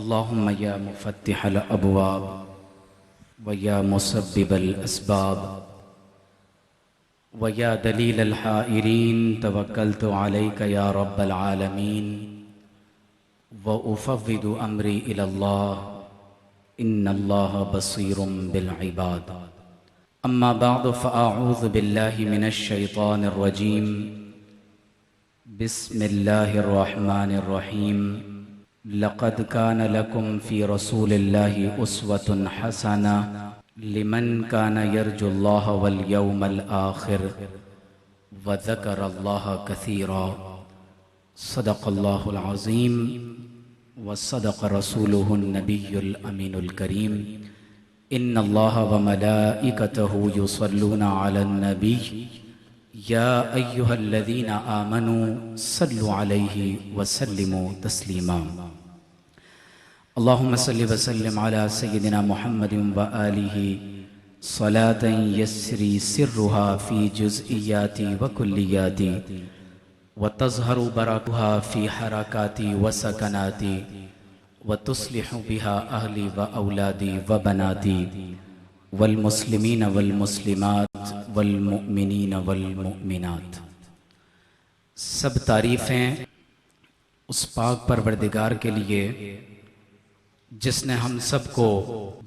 अल्लाहुम्मा या मुफ़त्तिहल अबवाब व या मुसब्बिबल अस्बाब व या दलीलल हाइरीन तवक्कलतु अलैका या रब्बल आलमीन व उफ़व्विदु अम्री इलल्लाह इन्नल्लाह बसीरुम बिल इबाद। अम्मा बअद फ़अऊज़ु बिल्लाहि मिनश शैतानिर रजीम। बिस्मिल्लाहिर रहमानिर रहीम। लक़द कान लकुम फ़ी रसूलिल्लाहि उस्वतुन हसना लिमन कान यर्जुल्लाह वल यौमल आखिर व ज़करल्लाह कसीरा। सदक़ल्लाहुल अज़ीम व सदक़ रसूलुहुन नबियुल अमीनुल करीम। इन्नल्लाह व मलाइकतहु युसल्लूना अलन नबी या अय्युहल्लज़ीना आमनू सल्लु अलैहि व सल्लिमू तस्लीमा। अल्लाहुम्मा सल्लि व सल्लिम अला सय्यिदिना मुहम्मदिन व आलिहि सलातन यस्री सिर्रुहा फ़ी जुज़इयाति व कुल्लियाति व तज़हरु बरकतुहा फ़ी हरकाति व सकनाति व तुस्लिहु बिहा अहली व औलादी व बनाती वल मुस्लिमीन वल मुस्लिमात वल मुमिनीन वल मुमिनात। सब तारीफ़ें उस पाक परवरदिगार के लिए जिसने हम सबको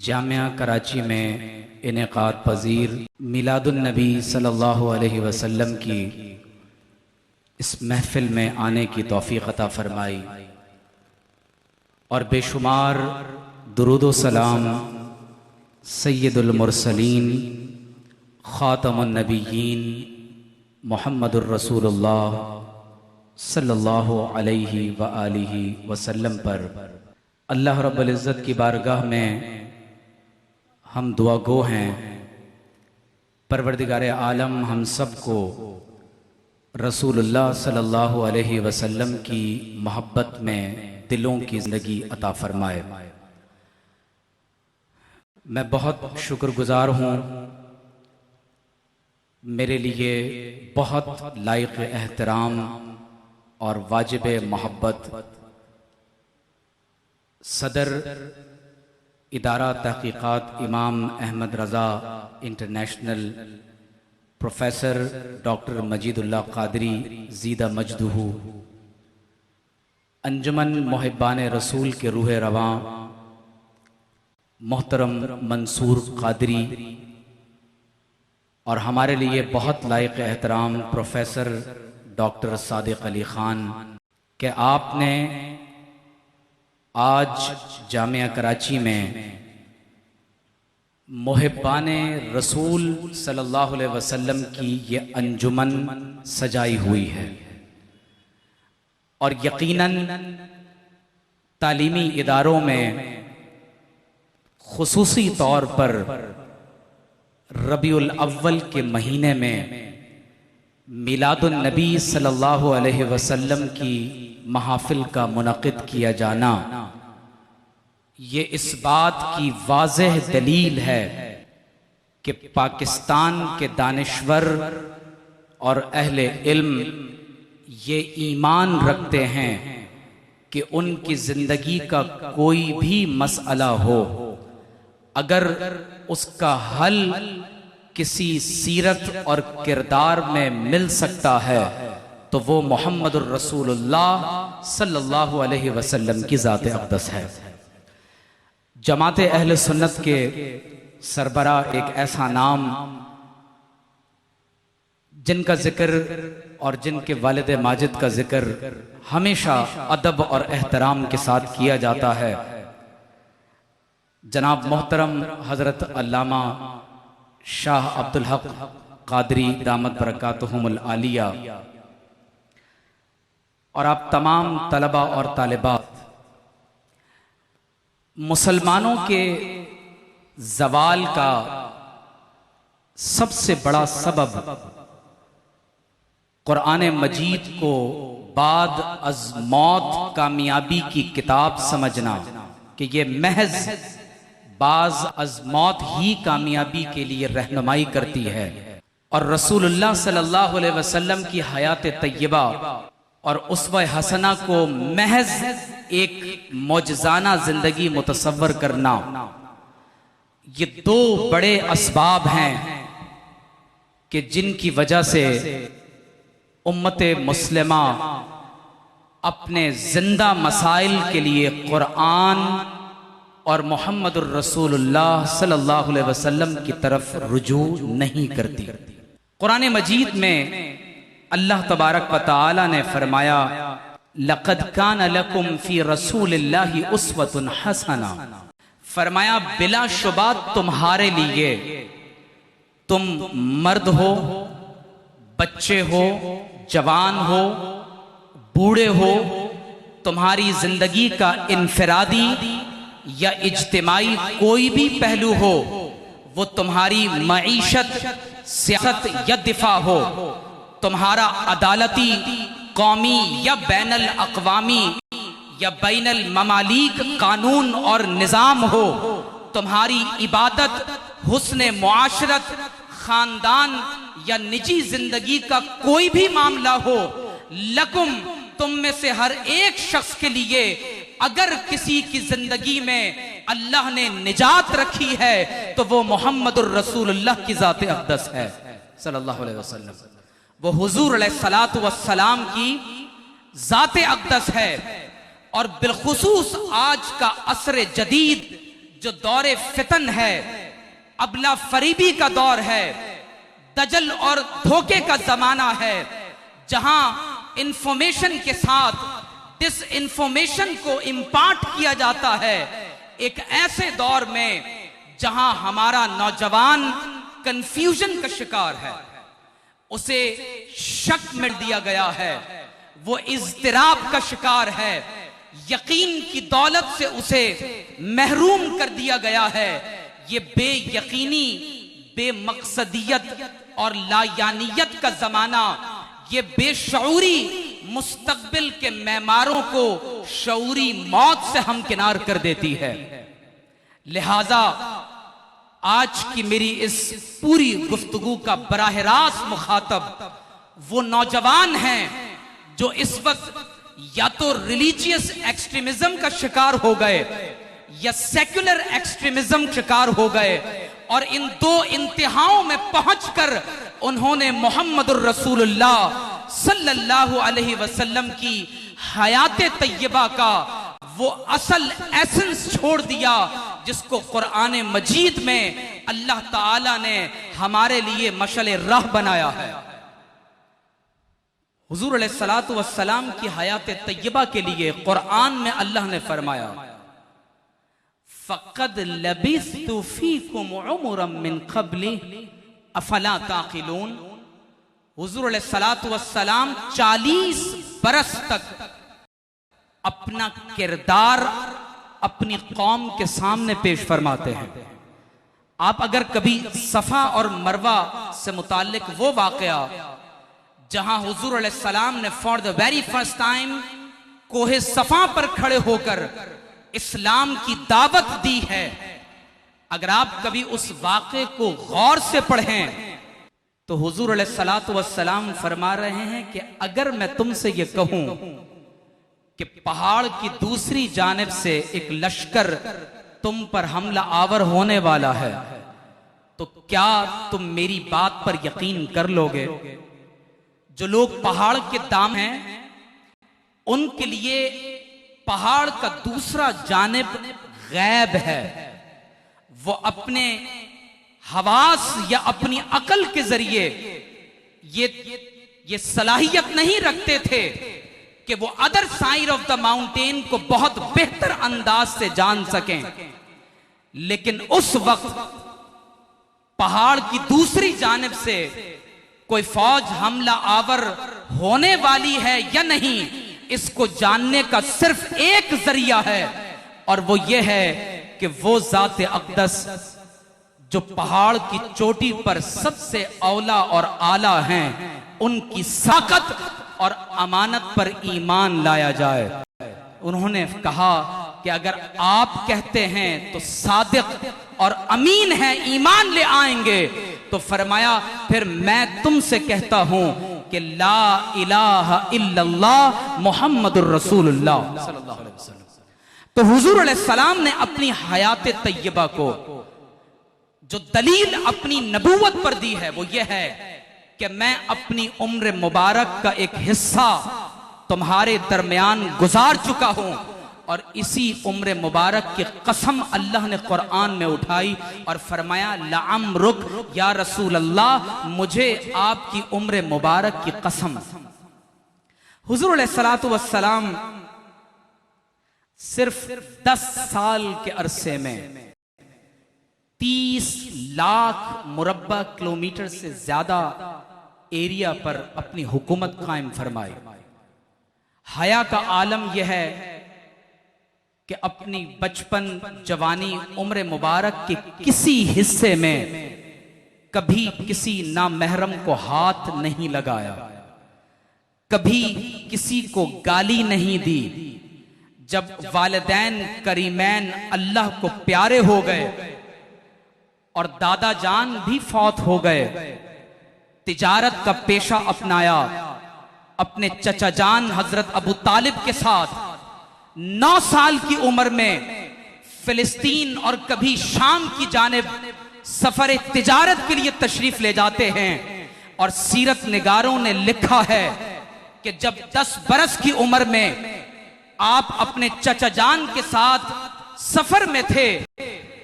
जामिया कराची में इनेकाद पज़ीर मिलादुन नबी सल्लल्लाहु अलैहि वसल्लम की इस महफ़िल में आने की तौफ़ीक़ अता फ़रमाई और बेशुमार दुरूद व सलाम सय्यदुल मुरसलीन ख़ातमुन नबिय्यीन मुहम्मदुर रसूलुल्लाह सल्लल्लाहु अलैहि व आलिहि वसल्लम पर अल्लाह रब्बुल इज़्ज़त की बारगाह में हम दुआ गो हैं। परवरदिगार आलम हम सबको रसूलुल्लाह सल्लल्लाहु अलैहि वसल्लम की मोहब्बत में दिलों की ज़िंदगी अता फ़रमाए। मैं बहुत शुक्रगुज़ार हूँ। मेरे लिए बहुत लायक एहतराम और वाजिब मोहब्बत सदर इदारा तहक़ीक़ात इमाम अहमद रज़ा इंटरनेशनल प्रोफेसर डॉक्टर मजीदुल्लाह क़ादरी ज़ीदा मजदूहू, अंजुमन मुहिब्बान रसूल के रूह रवां मोहतरम मंसूर क़ादरी और हमारे लिए बहुत लायक एहतराम प्रोफेसर डॉक्टर सादिक अली ख़ान के आपने आज जामिया कराची में मुहिब्बाने रसूल सल्लल्लाहु अलैहि वसल्लम की ये अंजुमन सजाई हुई है और यकीनन तालीमी इदारों में खुसूसी तौर पर रबीउल अव्वल के महीने में मिलादुन नबी सल्लल्लाहु अलैहि वसल्लम की महफिल का मुनक़िद किया जाना ये इस बात की वाज़ेह दलील है कि पाकिस्तान के दानिश्वर और अहले इल्म ये ईमान रखते हैं कि उनकी ज़िंदगी का कोई भी मसला हो, अगर उसका हल किसी सीरत और किरदार में मिल सकता है तो वो मोहम्मदुर रसूलुल्लाह सल्लल्लाहु अलैहि वसल्लम की ज़ात अक़दस है। जमाते अहले सुन्नत के सरबरा एक ऐसा नाम जिनका जिक्र और जिनके वालिद माजिद का जिक्र हमेशा अदब और एहतराम के साथ किया जाता है, जनाब मोहतरम हज़रत अल्लामा शाह अब्दुल हक क़ादरी दामत बरकातुहुमुल आलिया और आप तमाम तलबा और तालिबात, मुसलमानों के ज़वाल का सबसे बड़ा सबब कुरान मजीद को बाद अज़ मौत कामयाबी की किताब समझना कि ये महज बाज अज़ मौत ही कामयाबी के लिए रहनुमाई करती है और रसूलुल्लाह सल्लल्लाहु अलैहि वसल्लम की हयात तय्यबा और उसवा हसना को महज एक मौजज़ाना जिंदगी मुतसव्वर करना, ये दो बड़े असबाब हैं कि जिनकी वजह से उम्मते मुस्लिमा अपने जिंदा मसाइल के लिए कुरान और मुहम्मदुर रसूलुल्लाह सल्लल्लाहु अलैहि वसल्लम की तरफ रुजू नहीं करती। कुरान मजीद में अल्लाह तबारक व तआला ने फरमाया, लक़द कान लकुम फी रसूलिल्लाहि उस्वतुन हसना, फरमाया बिलाशुबा तुम्हारे लिए, तुम मर्द हो, बच्चे हो, जवान हो, बूढ़े हो, तुम्हारी जिंदगी का इनफरादी या इज्तिमाई कोई भी पहलू हो, वो तुम्हारी मईशत, सियासत या दिफा हो, तुम्हारा अदालती, कौमी या बैनल अक़वामी या बैनल ममालिक कानून और निज़ाम हो, तुम्हारी इबादत, हुस्न मुआशरत, खानदान या निजी जिंदगी का कोई भी मामला हो, लकुम तुम में से हर एक शख्स के लिए अगर किसी की जिंदगी में अल्लाह ने निजात रखी है तो वो मोहम्मदुर रसूलुल्लाह की जात अक़दस है सल्लल्लाहु अलैहि वसल्लम। वो हुजूर अलैहिस्सलातु वस्सलाम की जात अक़दस है। और बिलखुसूस आज का असर जदीद जो दौरे फितन है, अबला फरीबी का दौर है, दजल और धोखे का जमाना है, जहां इंफॉर्मेशन के साथ डिस इंफॉर्मेशन को इम्पार्ट किया जाता है, एक ऐसे दौर में जहां हमारा नौजवान कंफ्यूजन का शिकार है, उसे शक में दिया गया है, वो इज़्तिराब का शिकार है, यकीन की दौलत से उसे महरूम कर दिया गया है। ये बेयकीनी, बेमकसदियत और लायानियत का जमाना, ये बेशऊरी मुस्तकबिल के मैमारों को शऊरी मौत से हमकिनार कर देती है। लिहाजा आज की मेरी इस पूरी गुफ्तगू का बराह रास्त मुखातब वो नौजवान हैं जो इस वक्त या तो रिलीजियस एक्सट्रीमिज्म का शिकार हो गए या सेक्युलर एक्सट्रीमिज्म शिकार हो गए, और इन दो इंतहाओं में पहुंचकर उन्होंने मोहम्मदुर रसूलुल्लाह सल्लल्लाहु अलैहि वसल्लम की हयात तय्यबा का वो असल एसेंस छोड़ दिया जिसको कुरान मजीद में अल्लाह ताला ने हमारे लिए मशअल राह बनाया है। हुजूर अलैहिस्सलातु वस्सलाम की हयात तय्यबा के लिए कुरान में अल्लाह ने फरमाया, फ़क़द लबिस्तु फ़ीकुम उमरम मिन क़ब्ली अफ़ला ताक़िलून। हुजूर अलैहिस्सलातु वस्सलाम 40 बरस तक अपना किरदार अपनी कौम के सामने पेश फरमाते हैं। आप अगर कभी सफा और मरवा से मुताल्लिक वो वाक़या जहां हुजूर अलैहिस्सलाम ने for the very first time कोहे सफा पर खड़े होकर इस्लाम की दावत दी है, अगर आप कभी उस वाक़े को गौर से पढ़ें तो हुजूर अलैहिस्सलातु वस्सलाम फरमा रहे हैं कि अगर मैं तुमसे ये कहूं कि पहाड़ की दूसरी जानिब से एक लश्कर तुम पर हमला आवर होने वाला है तो क्या तुम मेरी बात पर यकीन कर लोगे? जो लोग पहाड़ के दाम हैं उनके लिए पहाड़ का दूसरा जानिब गैब है। वो अपने हवास या अपनी अकल के जरिए ये सलाहियत नहीं रखते थे कि वो other side of the mountain को बहुत बेहतर अंदाज से जान सकें, लेकिन उस वक्त पहाड़ की दूसरी जानिब से कोई फौज हमला आवर होने वाली है या नहीं, इसको जानने का सिर्फ एक जरिया है, और वो ये है कि वो जात अक़दस जो पहाड़ की चोटी पर सबसे औला और आला हैं, उनकी साकत और अमानत पर ईमान लाया जाए। उन्होंने कहा कि अगर आप कहते हैं तो सादिक और अमीन हैं, ईमान ले आएंगे, तो फरमाया फिर मैं तुमसे कहता हूं कि ला इलाहा इल्लल्लाह मुहम्मदुर रसूलुल्लाह सल्लल्लाहु अलैहि वसल्लम। तो हुजूर अलैहिस्सलाम ने अपनी हयात तैयबा को जो दलील अपनी नबूवत पर दी है वो ये है कि मैं अपनी उम्र मुबारक का एक हिस्सा तुम्हारे दरमियान गुजार चुका हूं, और इसी उम्र मुबारक की कसम अल्लाह ने कुरान में उठाई और फरमाया लअम्रुक या रसूल अल्लाह, मुझे आपकी उम्र मुबारक की कसम। हुजूर अलैहिस्सलातु वस्सलाम सिर्फ 10 साल के अरसे में 30 लाख मुरब्बा किलोमीटर से ज्यादा एरिया पर अपनी हुकूमत कायम फरमाई। हया का आलम यह है कि अपनी बचपन, जवानी, उम्र मुबारक के किसी हिस्से में कभी किसी नामहरम को हाथ नहीं लगाया, कभी किसी को गाली नहीं दी। जब वालिदैन करीमैन अल्लाह को प्यारे हो गए और दादा जान भी फौत हो गए, तिजारत का पेशा अपनाया। अपने चचा जान हजरत अबू तालिब के साथ 9 साल की उम्र में फिलिस्तीन और कभी शाम की जानिब सफर तिजारत के लिए तशरीफ ले जाते हैं। और सीरत निगारों ने लिखा है कि जब 10 बरस की उम्र में आप अपने चचा जान के साथ सफर में थे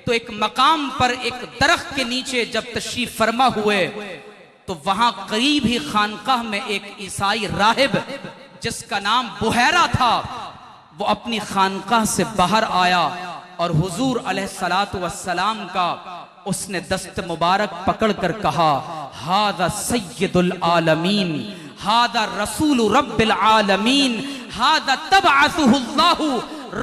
तो एक मकाम पर एक दरख्त के नीचे जब तशरीफ फरमा हुए तो वहां करीब ही खानकाह में एक ईसाई राहिब जिसका नाम बुहैरा था, वो अपनी खानकाह से बाहर आया और हुजूर अलैहिस्सलातु वस्सलाम का उसने दस्त मुबारक पकड़कर कहा, हादा सय्यदुल आलमीन, हादा रसूल रब्बिल आलमीन, हादा तबअसुहुल्लाहु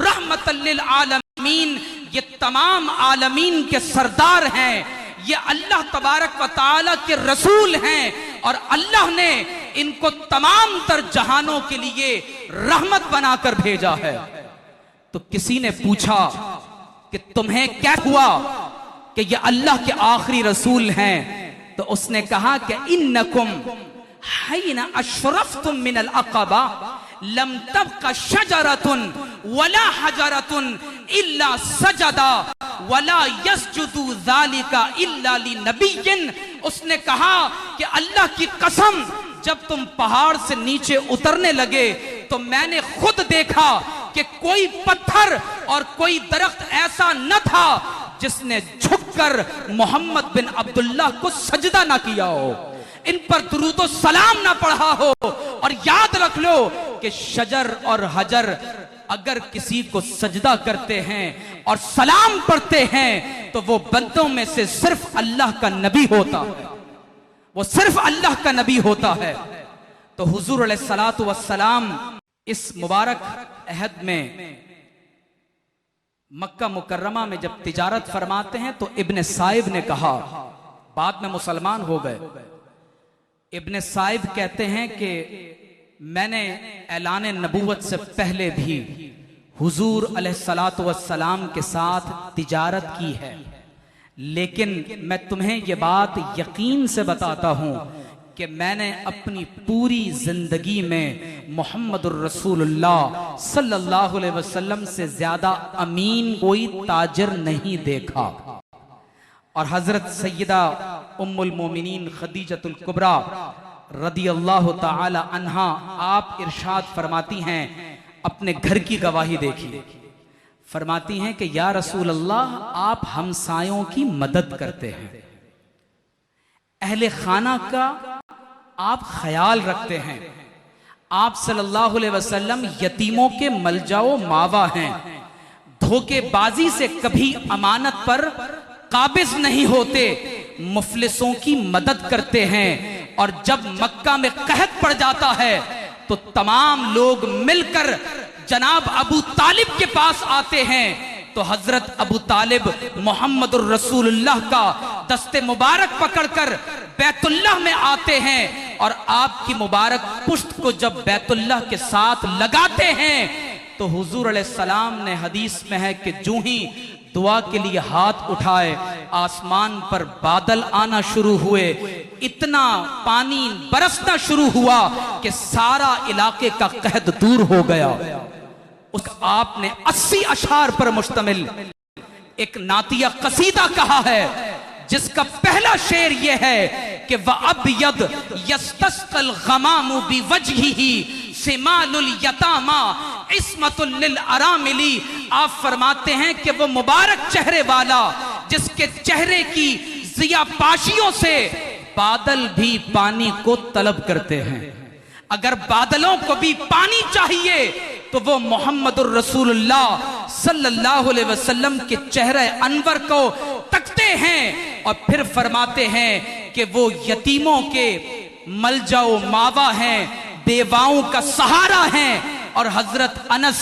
रहमतल लिल आलमीन। ये तमाम आलमीन के सरदार हैं, ये अल्लाह तबारक व तआला के रसूल हैं और अल्लाह ने इनको तमाम तर जहानों के लिए रहमत बनाकर भेजा है। तो किसी ने पूछा कि तुम्हें क्या हुआ कि ये अल्लाह के आखिरी रसूल हैं? तो उसने कहा कि इन्नकुम हैना अशरफ्तुम मिनल अक़बा लम तबका शजरतुन वला हजरतुन इल्ला सजदा वला यस्जुदु ज़ालिका इल्ला लिनबिय्यिन। उसने कहा कि अल्लाह की कसम, जब तुम पहाड़ से नीचे उतरने लगे तो मैंने खुद देखा कि कोई पत्थर और कोई दरख्त ऐसा न था जिसने झुककर मोहम्मद बिन अब्दुल्लाह को सजदा ना किया हो, इन पर दुरूदो सलाम ना पढ़ा हो। और याद रख लो कि शजर और हजर अगर किसी को सजदा करते हैं और सलाम पढ़ते हैं तो वो बंदों में से सिर्फ अल्लाह का नबी होता है, वो सिर्फ अल्लाह का नबी होता है। तो हुजूर अलैहिस्सलातु वस्सलाम इस मुबारक अहद में मक्का मुकर्रमा में जब तिजारत फरमाते हैं तो इब्ने साइब ने कहा, बाद में मुसलमान हो गए, इब्ने साइब कहते हैं कि मैंने ऐलान नबूवत से पहले भी हुजूर अलैहिस्सलातु वस्सलाम के साथ तिजारत की है, लेकिन मैं तुम्हें यह बात यकीन से बताता हूं कि मैंने अपनी पूरी जिंदगी में मोहम्मदुर रसूलुल्लाह सल्लल्लाहु अलैहि वसल्लम से ज्यादा अमीन कोई ताजिर नहीं देखा। और हजरत सैयदा उम्मुल मोमिनीन खदीजतुल कुबरा रदियल्लाहु ताला अन्हा आप इरशाद फरमाती हैं, अपने घर की गवाही देखिए, फरमाती हैं कि या रसूल अल्लाह, आप हमसायों की मदद करते हैं, अहले खाना का आप ख्याल रखते हैं, आप सल्लल्लाहु अलैहि वसल्लम यतीमों के मलजाओ मावा हैं, धोखेबाजी से कभी अमानत पर काबिज नहीं होते, मुफलिसों की मदद करते हैं। और जब मक्का में कहत पड़ जाता है तो तमाम लोग मिलकर जनाब अबू तालिब के पास आते हैं। तो हजरत अबू तालिब मोहम्मदुर रसूलुल्लाह का दस्ते मुबारक पकड़कर बैतुल्लाह में आते हैं और आपकी मुबारक पुश्त को जब बैतुल्लाह के साथ लगाते हैं तो हुजूर अलैहिस्सलाम ने हदीस में है कि जूं ही दुआ के लिए हाथ उठाए, आसमान पर बादल आना शुरू हुए, इतना पानी बरसना शुरू हुआ कि सारा इलाके का कहद दूर हो गया। उस आपने 80 अशार पर मुश्तमिल एक नातिया कसीदा कहा है, जिसका पहला शेर यह है कि वह अबयद यस्तस्कल गमामु बिवजहिही सिमालुल यतामा इस्मतुल लिल अरामिली। आप फरमाते हैं कि वो मुबारक चेहरे वाला जिसके चेहरे की ज़ियापाशियों से बादल भी पानी को तलब करते हैं। अगर बादलों को भी पानी चाहिए तो वो मोहम्मदुर रसूलुल्लाह सल्लल्लाहु अलैहि वसल्लम के चेहरे अनवर को तकते हैं और फिर फरमाते हैं कि वो यतीमों के मलजाओ मावा हैं, बेवाओं का सहारा हैं। और हजरत अनस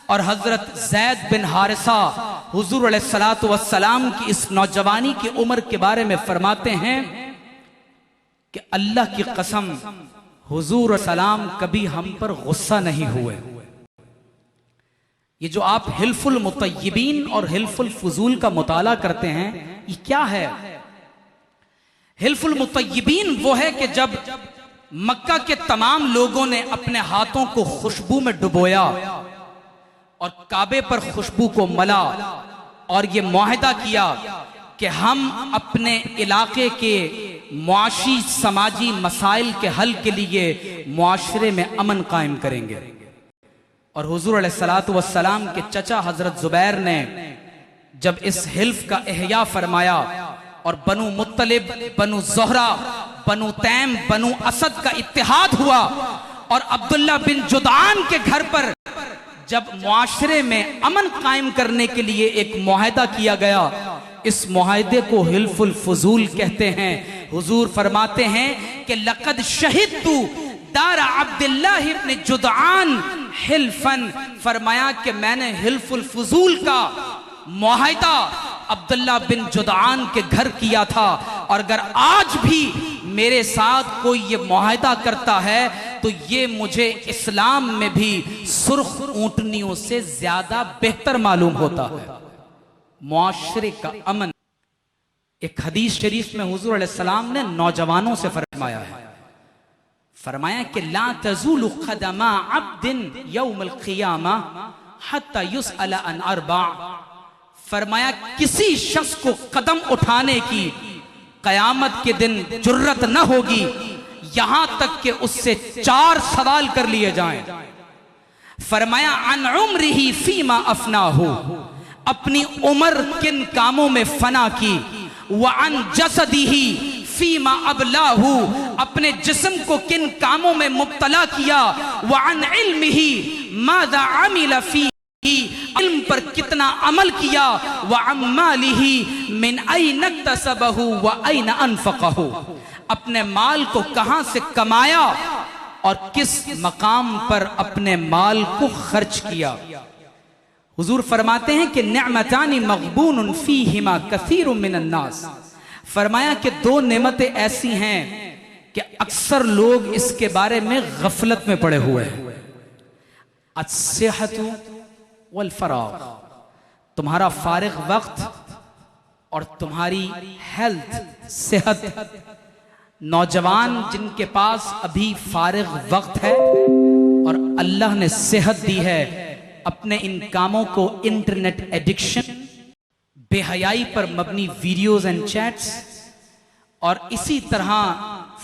और हजरत जैद बिन हारिसा हुजूर अलैहिस्सलातु वस्सलाम की इस नौजवानी की उम्र के बारे में फरमाते हैं कि अल्लाह की कसम हुजूर सलाम कभी हम पर गुस्सा नहीं हुए। ये जो आप हिल्फुल मुतय्यबीन और हिल्फुल फुजूल का मुताला करते हैं, ये क्या है? हिल्फुल मुतय्यबीन वो है कि जब मक्का के तमाम लोगों ने अपने हाथों को खुशबू में डुबोया और काबे पर खुशबू को मला और ये मुआहदा किया कि हम अपने इलाके के मुआशी समाजी मसाइल के हल के लिए मुआशरे में अमन कायम करेंगे। और हुजूर अलैहिस्सलातु वस्सलाम के चचा हजरत जुबैर ने जब इस हिल्फ का एहया फरमाया और बनु मुत्तलिब, बनु ज़ोहरा, बनु तैम, बनु असद का इत्तिहाद हुआ और अब्दुल्ला बिन जुदान के घर पर जब मुआशरे में अमन कायम करने के लिए एक मुआहदा किया गया, इस मुआहदे को हिल्फुल फुजूल कहते हैं। हुजूर फरमाते हैं कि लक़द शहिदतु दार अब्दुल्लाह इब्न जुदान हिल्फन, फरमाया कि मैंने हिल्फुल फुजूल का मुआहदा अब्दुल्ला बिन जुदान के घर किया था। और अगर आज भी मेरे साथ कोई ये मुआहदा करता है तो ये मुझे इस्लाम में भी सुर्ख ऊंटनियों से ज्यादा बेहतर मालूम होता है। मुआशरे का अमन। एक हदीस शरीफ में हुजूर अलैहिस्सलाम ने नौजवानों से फरमाया है, फरमाया कि ला तज़ूलु क़दमा अब्दिन यौमल क़ियामा हत्ता युसअल अन अर्बा। फरमाया किसी शख्स को कदम उठाने की कयामत के दिन जुर्रत न होगी यहां तक कि उससे 4 सवाल कर लिए जाएं। फरमाया अन उम्रिही फीमा अफनाहु, अपनी उम्र किन कामों में फना की, व अन जसदिही फीमा अबलाहु, अपने जिस्म को किन कामों में मुब्तला किया, व अन इल्मिही माज़ा अमिल फी, इल्म पर कितना अमल किया, व अम्मालिही मिन ऐन इक्तसबहु व ऐन अनफक़हु, अपने माल को कहां से कमाया और किस मकाम पर अपने माल को खर्च किया। हुजूर फरमाते हैं कि निअमतानी मग़बूनुन फ़ीहिमा कसीरुम मिनन नास, फरमाया कि 2 नेमतें ऐसी हैं कि अक्सर लोग इसके बारे में गफलत में पड़े हुए हैं। अस्सिहतु वल फराग, तुम्हारा फारिग वक्त और तुम्हारी हेल्थ, सेहत। नौजवान जिनके पास अभी फारिग वक्त है और अल्लाह ने सेहत दी है, अपने इन कामों को इंटरनेट एडिक्शन, बेहयाई पर मबनी वीडियोस एंड चैट्स और इसी तरह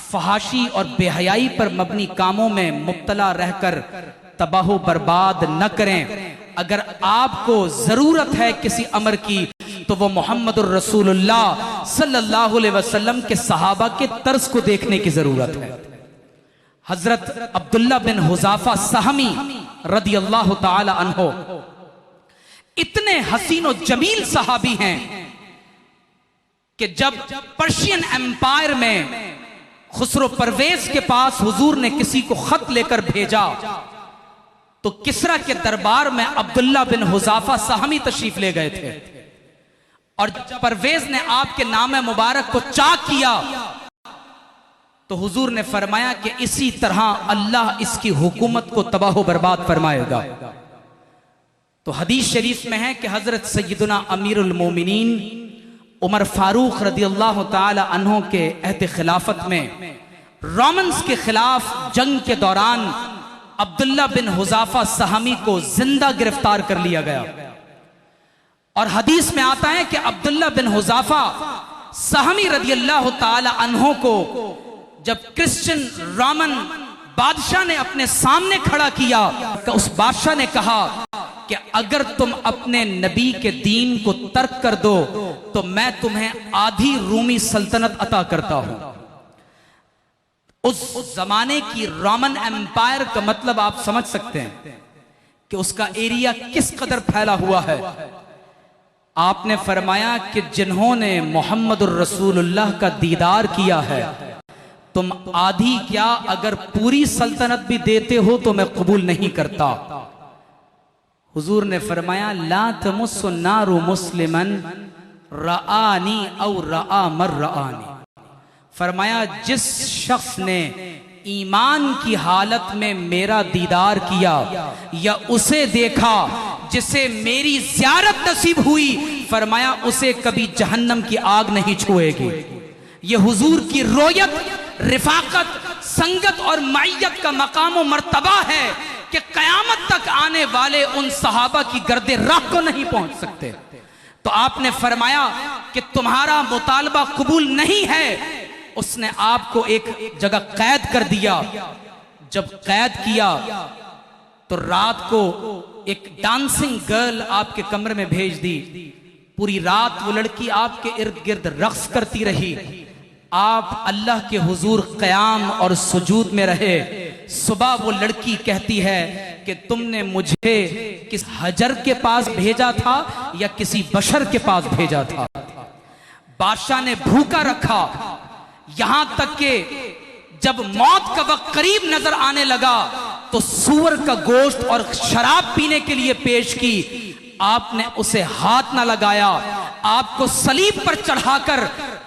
फहाशी और बेहयाई पर मबनी कामों में मुब्तला रहकर तबाह बर्बाद न करें। अगर आपको जरूरत है किसी अमर की तो वो मोहम्मदुर रसूलुल्लाह सल्लल्लाहु अलैहि वसल्लम के सहाबा के तर्ज को देखने की जरूरत है। हजरत अब्दुल्ला बिन हुज़ाफा सहमी रदी अल्लाह ताला अन्हो इतने हसीन और जमील सहाबी हैं कि जब पर्शियन एम्पायर में खुसरो परवेज के पास हुजूर ने किसी को खत लेकर भेजा तो किसरा के दरबार में अब्दुल्ला बिन हुज़ाफा सहमी तशरीफ ले गए थे और जब परवेज ने आपके नाम मुबारक को चाक किया तो हुजूर ने फरमाया कि इसी तरह अल्लाह इसकी हुकूमत को तबाह बर्बाद फरमाएगा। तो हदीस शरीफ में है कि हजरत सैयदुना अमीरुल मोमिनीन उमर फारूक रदियल्लाहु ताला अन्हो के अहद खिलाफत में रोमन्स के खिलाफ जंग के दौरान अब्दुल्ला बिन हुजाफा सहमी को जिंदा गिरफ्तार कर लिया गया। और हदीस में आता है कि अब्दुल्ला बिन हुजाफा सहमी रदियल्लाहु ताला अन्हो को जब क्रिश्चियन रोमन बादशाह ने अपने सामने खड़ा किया तो उस बादशाह ने कहा कि अगर तुम अपने नबी के दीन को तर्क कर दो तो मैं तुम्हें आधी रूमी सल्तनत अता करता हूं। उस जमाने की रोमन एम्पायर का मतलब आप समझ सकते हैं कि उसका एरिया किस कदर फैला हुआ है। आपने फरमाया कि जिन्होंने मोहम्मदुर रसूलुल्लाह का दीदार किया है, तुम आधी क्या अगर पूरी सल्तनत भी देते हो तो मैं कबूल नहीं करता। हुजूर ने फरमाया ला तमुस्सु नारु मुस्लिमन रआनी औ रआ मर रआनी। फरमाया जिस शख्स ने ईमान की हालत में मेरा दीदार किया या उसे देखा जिसे मेरी ज़ियारत नसीब हुई, फरमाया उसे कभी जहन्नम की आग नहीं छुएगी। ये हुजूर की रोयत, रिफाकत, संगत और मायत का मकाम और मर्तबा है कि कयामत तक आने वाले उन सहाबा की गर्दे राह को नहीं पहुंच सकते। तो आपने फरमाया कि तुम्हारा मुतालबा कबूल नहीं है। उसने आपको एक जगह कैद कर दिया। जब कैद किया तो रात को एक डांसिंग गर्ल आपके कमरे में भेज दी। पूरी रात वो लड़की आपके इर्द गिर्द रक्स करती रही। आप अल्लाह के हुजूर क़याम और सुजूद में रहे। सुबह वो लड़की कहती है कि तुमने मुझे किस हजर के पास भेजा था या किसी बशर के पास भेजा था। बादशाह ने भूखा रखा, यहां तक कि जब मौत का वक्त करीब नजर आने लगा तो सूअर का गोश्त और शराब पीने के लिए पेश की। आपने उसे हाथ ना लगाया। आपको सलीब पर चढ़ाकर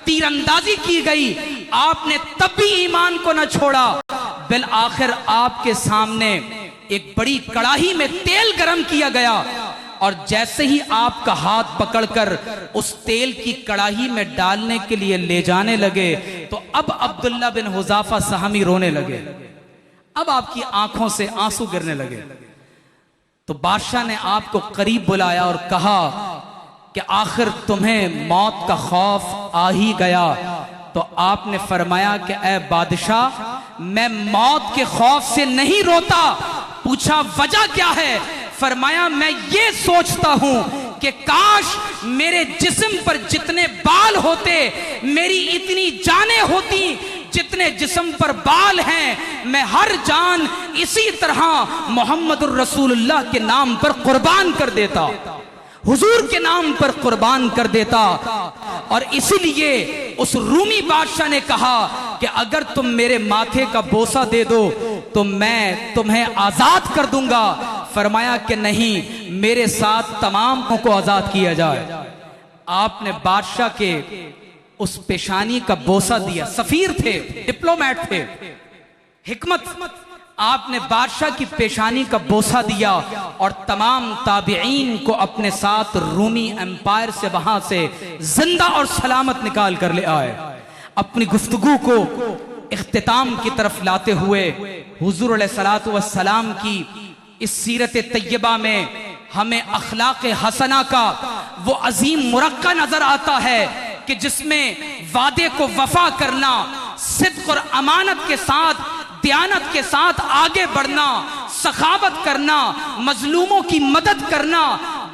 तीरंदाजी की गई। आपने तब भी ईमान को न छोड़ा। बिल आखिर आपके सामने एक बड़ी कड़ाही में तेल गरम किया गया और जैसे ही आपका हाथ पकड़कर उस तेल की कड़ाही में डालने के लिए ले जाने लगे तो अब अब्दुल्ला बिन हुजाफा सहमी रोने लगे। अब आपकी आंखों से आंसू गिरने लगे। तो बादशाह ने आपको करीब बुलाया और कहा कि आखिर तुम्हें मौत का खौफ आ ही गया। तो आपने फरमाया कि ए बादशाह, मैं मौत के खौफ से नहीं रोता। पूछा वजह क्या है? फरमाया मैं ये सोचता हूं कि काश मेरे जिस्म पर जितने बाल होते, मेरी इतनी जानें होती जितने जिस्म पर बाल हैं, मैं हर जान इसी तरह मोहम्मदुर रसूलुल्लाह के नाम पर कुर्बान कर देता, हुजूर के नाम पर कुर्बान कर देता। और इसीलिए उस रूमी बादशाह ने कहा कि अगर तुम मेरे माथे का बोसा दे दो तो मैं तुम्हें आजाद कर दूंगा। फरमाया कि नहीं, मेरे साथ तमाम को आजाद किया जाए। आपने बादशाह के उस पेशानी का बोसा दिया। सफीर थे, डिप्लोमेट थे, हिकमत। आपने बादशाह की पेशानी का बोसा दिया और तमाम ताबिईन को अपने साथ रूमी एम्पायर से वहां से जिंदा और सलामत निकाल कर ले आए। अपनी गुफ्तगू को इख्तिताम की तरफ लाते हुए हुजूर अलैहिस्सलातु वस्सलाम की इस सीरत तैयबा में हमें अखलाक हसना का वो अजीम मुरक्का नजर आता है कि जिसमें वादे को वफा करना, सिद्क और अमानत के साथ, दयानत के साथ आगे बढ़ना, सखावत करना, मजलूमों की मदद करना,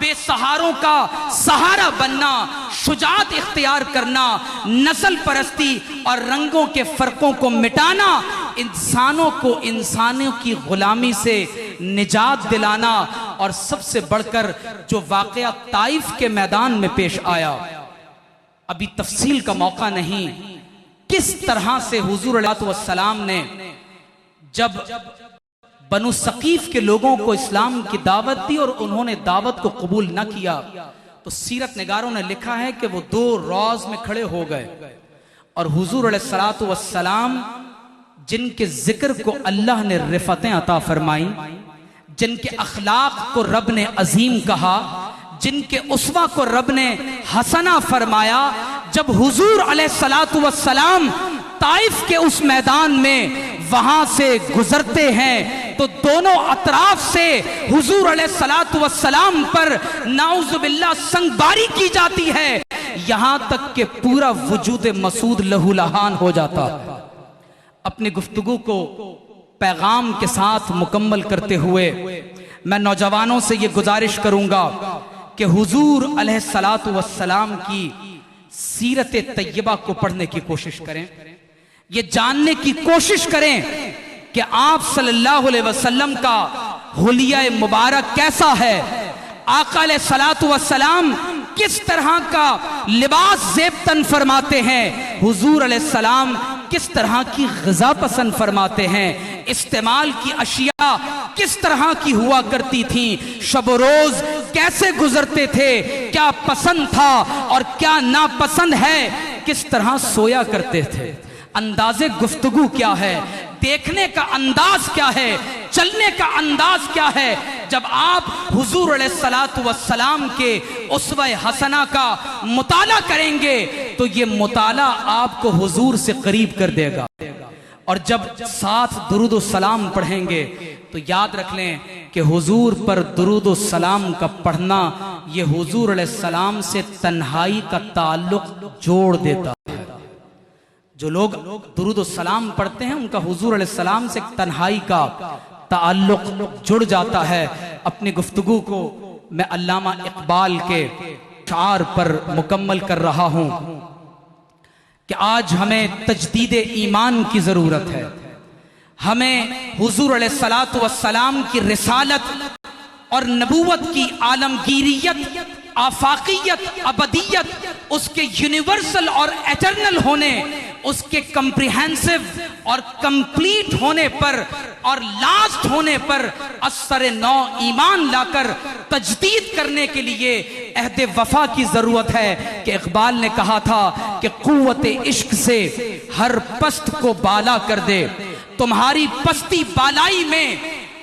बेसहारों का सहारा बनना, शुजात इख्तियार करना, नस्ल परस्ती और रंगों के फर्कों को मिटाना, इंसानों को इंसानों की गुलामी से निजात दिलाना, और सबसे बढ़कर जो वाकया ताइफ के मैदान में पेश आया, अभी तफसील का मौका नहीं, किस तरह से हुजूर अलैहिस्सलाम ने जब बनु सकीफ के लोगों को इस्लाम की दावत दी और उन्होंने दावत को कबूल न किया, तो सीरत निगारों ने लिखा है कि वो 2 रोज में खड़े हो गए और हुजूर अलैहिस्सलाम जिनके जिक्र को अल्लाह ने रिफतें अता फरमाई, जिनके अखलाक को रब ने अजीम कहा, जिनके उस्वा को रब ने हसना फरमाया, जब हुजूर अलैहिस्सलातु वस्सलाम ताइफ के उस मैदान में वहां से गुजरते हैं तो दोनों अतराफ से हुजूर अलैहिस्सलातु वस्सलाम पर नाउजुबिल्लाह संगबारी की जाती है, यहां तक कि पूरा वजूद मसूद लहूलहान हो जाता। अपनी गुफ्तगू को पैगाम के साथ मुकम्मल करते हुए मैं नौजवानों से ये गुजारिश करूंगा कि हुजूर अलैहिस्सलातु वस्सलाम की सीरत तैयबा को पढ़ने की कोशिश करें, ये जानने की कोशिश करें कि आप सल्लल्लाहु अलैहि वसल्लम का हुलिया मुबारक कैसा है, आका अलैहिस्सलातु वस्सलाम किस तरह का लिबास ज़ेब तन फरमाते हैं, हुजूर अलैहिस्सलाम किस तरह की ग़िज़ा पसंद फरमाते हैं, इस्तेमाल की अशिया किस तरह की हुआ करती थी, शब रोज कैसे गुजरते थे, क्या पसंद था और क्या नापसंद है, किस तरह सोया करते थे, अंदाज़े गुफ्तगू क्या है, देखने का अंदाज क्या है, चलने का अंदाज क्या है। जब आप हुजूर अलैहिस्सलातु वस्सलाम के उस्वा हसना का मुताला करेंगे तो ये मुताला आपको हुजूर से करीब कर देगा। और जब साथ दुरूद सलाम पढ़ेंगे तो याद रख लें कि हुजूर पर दुरूद सलाम का पढ़ना ये हुजूर अलैहिस्सलाम से तन्हाई का ताल्लुक जोड़ देता है। जो लोग दुरूद सलाम पढ़ते हैं उनका हुजूर अलैहिस्सलाम से तन्हाई का ताल्लुक जुड़ जाता है। अपनी गुफ्तगू को मैं अल्लामा इकबाल के शार पर मुकम्मल कर रहा हूं कि आज हमें तजदीद ईमान की जरूरत है, हमें हुजूर अलैहिस्सलातु वस्सलाम की रिसालत और नबूवत की आलमगीरियत, आफाकियत, अबदियत, उसके यूनिवर्सल और एटर्नल होने, उसके कम्प्रिहेंसिव और कंप्लीट होने पर और लास्ट होने पर असर नौ ईमान लाकर तजदीद करने के लिए अहद वफा की जरूरत है। कि इकबाल ने कहा था कि कुव्वत इश्क से हर पस्त को बाला कर दे, तुम्हारी पस्ती बालाई में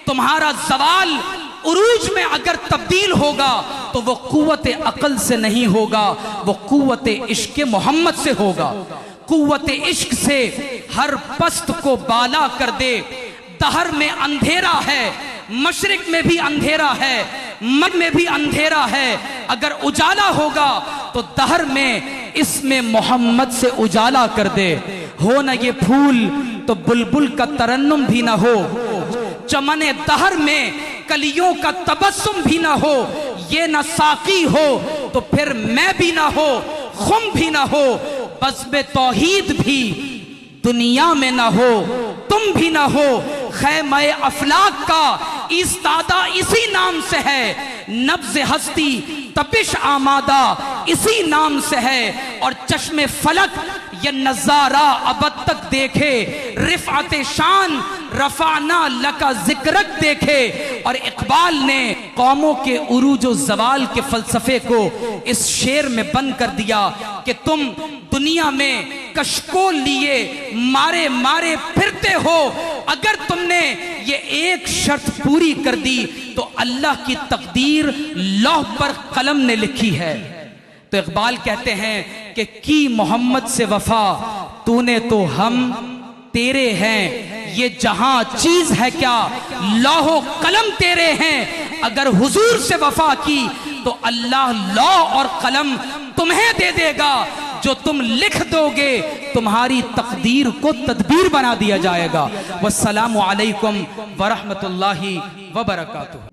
तुम्हारा जवाल उरूज में अगर तब्दील होगा तो वो कुव्वत अकल से नहीं होगा, वो कुव्वत इश्क मोहम्मद से होगा। कुव्वत इश्क से हर पस्त को बाला कर दे, दहर में अंधेरा है, मशरिक में भी अंधेरा है, मग में भी अंधेरा है, अगर उजाला होगा तो दहर में इसमें मोहम्मद से उजाला कर दे। हो न ये फूल तो बुलबुल का तरन्नुम भी ना हो, चमने दहर में कलियों का तबस्सुम भी ना हो, ये न साकी हो तो फिर मैं भी ना हो, खुम भी ना हो, बज़्म तौहीद भी दुनिया में ना हो, तुम भी ना हो, खैमे अफलाक का इस्तादा इसी नाम से है, नब्ज़ हस्ती तपिश आमादा इसी नाम से है, और चश्मे फलक ये नजारा अब तक देखे, रिफ़अत शान रफ़ाना लका ज़िक्रक देखे। और इकबाल ने कौमों के उरूज व ज़वाल के फलसफे को इस शेर में बंद कर दिया कि तुम दुनिया में कशको लिए मारे मारे फिरते हो, अगर तुमने ये एक शर्त पूरी कर दी तो अल्लाह की तकदीर लौह पर कलम ने लिखी है। तो इकबाल कहते हैं कि की मोहम्मद से वफा तूने तो हम तेरे हैं, ये जहां चीज है क्या लौहो कलम तेरे हैं, अगर हुजूर से वफा की तो अल्लाह लौह और कलम तुम्हें दे देगा, जो तुम लिख दोगे तुम्हारी तकदीर को तदबीर बना दिया जाएगा। वस्सलामु अलैकुम वरहमतुल्लाहि वबरकातुहू।